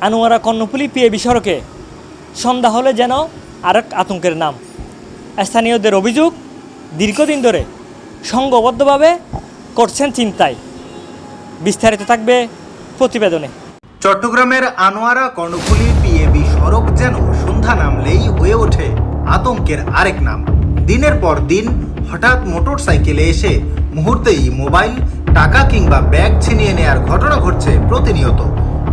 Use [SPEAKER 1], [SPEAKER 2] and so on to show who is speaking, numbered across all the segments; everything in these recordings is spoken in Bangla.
[SPEAKER 1] আনোয়ারা কর্ণফুলী পিএবি সড়কে সন্ধ্যা হলে যেন আরেক আতঙ্কের নাম। স্থানীয়দের অভিযোগ, দীর্ঘদিন ধরে সংঘবদ্ধভাবে করছেন ছিনতাই। বিস্তারিত থাকবে প্রতিবেদনে।
[SPEAKER 2] চট্টগ্রামের আনোয়ারা কর্ণফুলী পিএবি সড়ক যেন সন্ধ্যা নামলেই হয়ে ওঠে আতঙ্কের আরেক নাম। দিনের পর দিন হঠাৎ মোটর সাইকেলে এসে মুহূর্তেই মোবাইল, টাকা কিংবা ব্যাগ ছিনিয়ে নেয়ার ঘটনা ঘটছে প্রতিনিয়ত।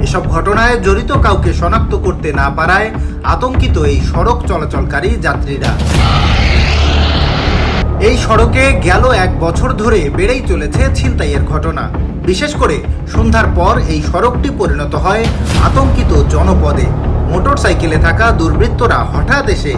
[SPEAKER 2] এসব ঘটনায় জড়িত কাউকে শনাক্ত করতে না পারায় আতঙ্কিত এই সড়ক চলাচলকারী যাত্রীরা। এই সড়কে গেল 1 বছর ধরে বেড়েই চলেছে ছিনতাইয়ের ঘটনা। বিশেষ করে সন্ধ্যার পর এই সড়কটি পরিণত হয় আতঙ্কিত জনপদে। মোটর সাইকেলে থাকা দুর্বৃত্তরা হঠাৎ এসে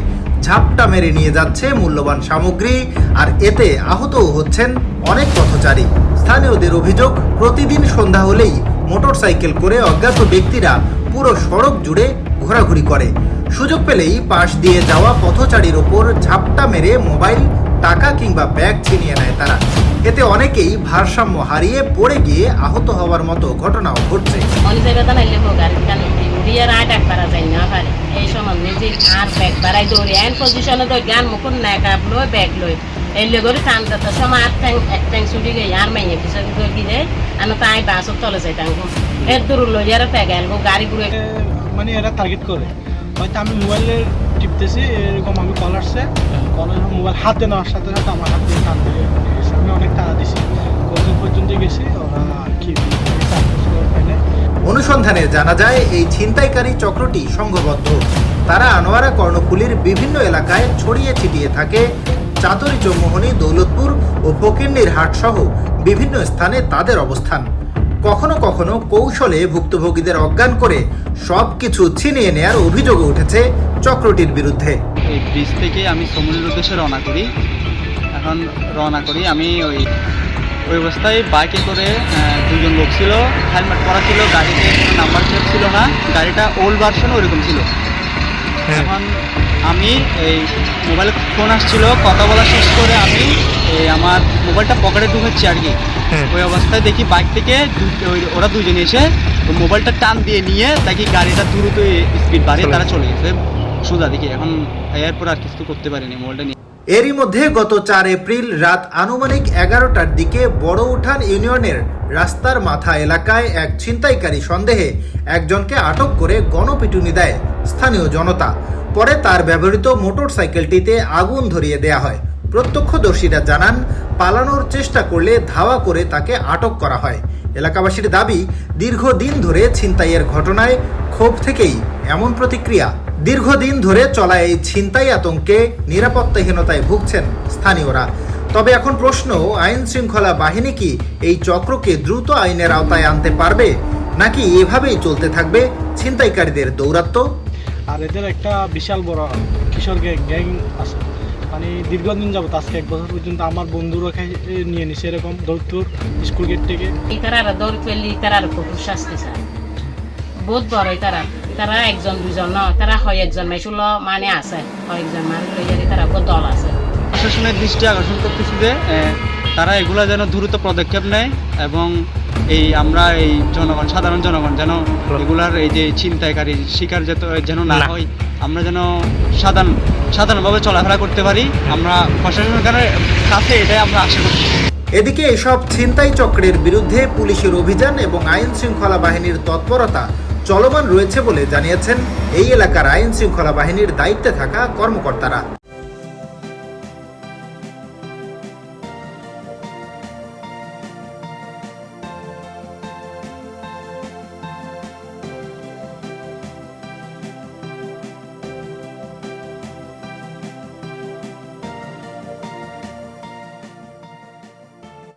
[SPEAKER 2] ঝাপটা মেরে নিয়ে যাচ্ছে মূল্যবান সামগ্রী, আর এতে আহতও হচ্ছেন অনেক পথচারী। স্থানীয়দের অভিযোগ, প্রতিদিন সন্ধ্যা হলেই মোটর সাইকেল করে অজ্ঞাত ব্যক্তিরা পুরো সড়ক জুড়ে ঘোরাঘুরি করে। সুযোগ পেলেই পাশ দিয়ে যাওয়া পথচারীর ওপর ঝাপটা মেরে মোবাইল, টাকা কিংবা ব্যাগ ছিনিয়ে নেয় তারা। এতে অনেকেই ভারসাম্য হারিয়ে পড়ে গিয়ে আহত হওয়ার মতো ঘটনাও ঘটছে।
[SPEAKER 3] এই সময় নিজে আর ব্যাগ বাড়াই দৌড়ে আইন পজিশনে দৌড় গান মুকুন নাকাব লই ব্যাগ লই এলে করে টানতে তো সময় এক ট্যাং ছুটি গিয়ে আর মাইয়ে পিছনে দৌড়ি দেয় আমি তাই বাসও তলে যাই টাঙ্গু এর দূর লই আর প্যাগ আলবো গাড়ি ঘুরে।
[SPEAKER 4] মানে এরা টার্গেট করে, হয়তো আমি মোবাইলে টিপতেছি, এরকম আমি কল আসছে, কলের মোবাইল হাতে নেওয়ার সাথে সাথে আমার হাত দিয়ে টান দিয়ে গেছে। আমি অনেক টাকা দিছি, কত পর্যন্ত গেছি ওরা কি ফেলে।
[SPEAKER 2] অনুসন্ধানে জানা যায় এই ছিনতাইকারী চক্রটি সংঘবদ্ধ। তারা আনোয়ারা কর্ণফুলীর বিভিন্ন এলাকায় ছড়িয়ে ছিটিয়ে থাকে। চাতুরী, চৌমোহনী, দৌলতপুর ও ফকিরনীর হাট সহ বিভিন্ন স্থানে তাদের অবস্থান। কখনো কখনো কৌশলে ভুক্তভোগীদের অজ্ঞান করে সবকিছু ছিনিয়ে নেয়ার অভিযোগও উঠেছে চক্রটির বিরুদ্ধে।
[SPEAKER 5] এই ব্রিজ থেকে আমি সমুদ্রের উদ্দেশ্যে রওনা করি। আমি ওই অবস্থায় বাইকে করে 2জন লোক ছিল, হেলমেট পরা ছিল, গাড়িতে কোনো নাম্বার প্লেট ছিল না, গাড়িটা ওল্ড ভার্সন ওইরকম ছিল। এখন আমি এই মোবাইলে ফোন আসছিল, কথা বলা শেষ করে আমি আমার মোবাইলটা পকেটে ঢুকেছি আর কি। ওই অবস্থায় দেখি বাইক থেকে ওরা 2জন এসে মোবাইলটা টান দিয়ে নিয়ে দেখি গাড়িটা দ্রুত স্পিড বাড়িয়ে তারা চলে গেছে সোজা দিকে। এখন এরপর আর কিছু করতে পারিনি মোবাইলটা নিয়ে।
[SPEAKER 2] এরই মধ্যে গত 4 এপ্রিল রাত আনুমানিক 11টার দিকে বড় উঠান ইউনিয়নের রাস্তার মাথা এলাকায় এক ছিনতাইকারী সন্দেহে একজনকে আটক করে গণপিটুনি দেয় স্থানীয় জনতা। পরে তার ব্যবহৃত মোটর সাইকেলটিতে আগুন ধরিয়ে দেয়া হয়। প্রত্যক্ষদর্শীরা জানান, পালানোর চেষ্টা করলে ধাওয়া করে তাকে আটক করা হয়। এলাকাবাসীর দাবি, দীর্ঘদিন ধরে ছিনতাইয়ের ঘটনায় ক্ষোভ থেকেই এমন প্রতিক্রিয়া। দীর্ঘদিন ধরে চলা এই ছিনতাই আতঙ্কে নিরাপত্তাহীনতায় ভুগছেন স্থানীয়রা। তবে এখন প্রশ্ন, আইন শৃঙ্খলা বাহিনী কি এই চক্রকে দ্রুত আইনের আওতায় আনতে পারবে, নাকি এভাবেই চলতে থাকবে ছিনতাইকারীদের দৌরাত্ম্য?
[SPEAKER 4] আর এদের একটা বিশাল বড় কিশোর গ্যাং আছে, মানে দীর্ঘদিন যাবত, আজকে 1 বছর পর্যন্ত আমার বন্ধুরা নিয়ে নিছে এরকম দৌড়তুর স্কুল গেট থেকে।
[SPEAKER 3] তারা দৌড় ফেললি তারা কুকুর শাস্তি চায় বহুত বড়। তারা 1জন 2জন ন, তারা হয় 1জন মাইশুল মানে আছে, কয়েকজন মানুষ লই যাই তারা দল আছে।
[SPEAKER 5] প্রশাসনের দৃষ্টি আকর্ষণ করতেছি যে তারা এগুলা যেন দ্রুত পদক্ষেপ নেয় এবং আমরা এই সাধারণ জনগণ যেন এগুলার এই যে ছিনতাইকারী শিকার যেন না হয়, আমরা যেন সাধারণভাবে চলাফেরা করতে পারি। আমরা প্রশাসনের কাছে এটাই আমরা আশা করছি।
[SPEAKER 2] এদিকে এসব ছিনতাই চক্রের বিরুদ্ধে পুলিশের অভিযান এবং আইন শৃঙ্খলা বাহিনীর তৎপরতা চলমান রয়েছে বলে জানিয়েছেন এই এলাকার আইন শৃঙ্খলা বাহিনীর দায়িত্বে থাকা কর্মকর্তারা।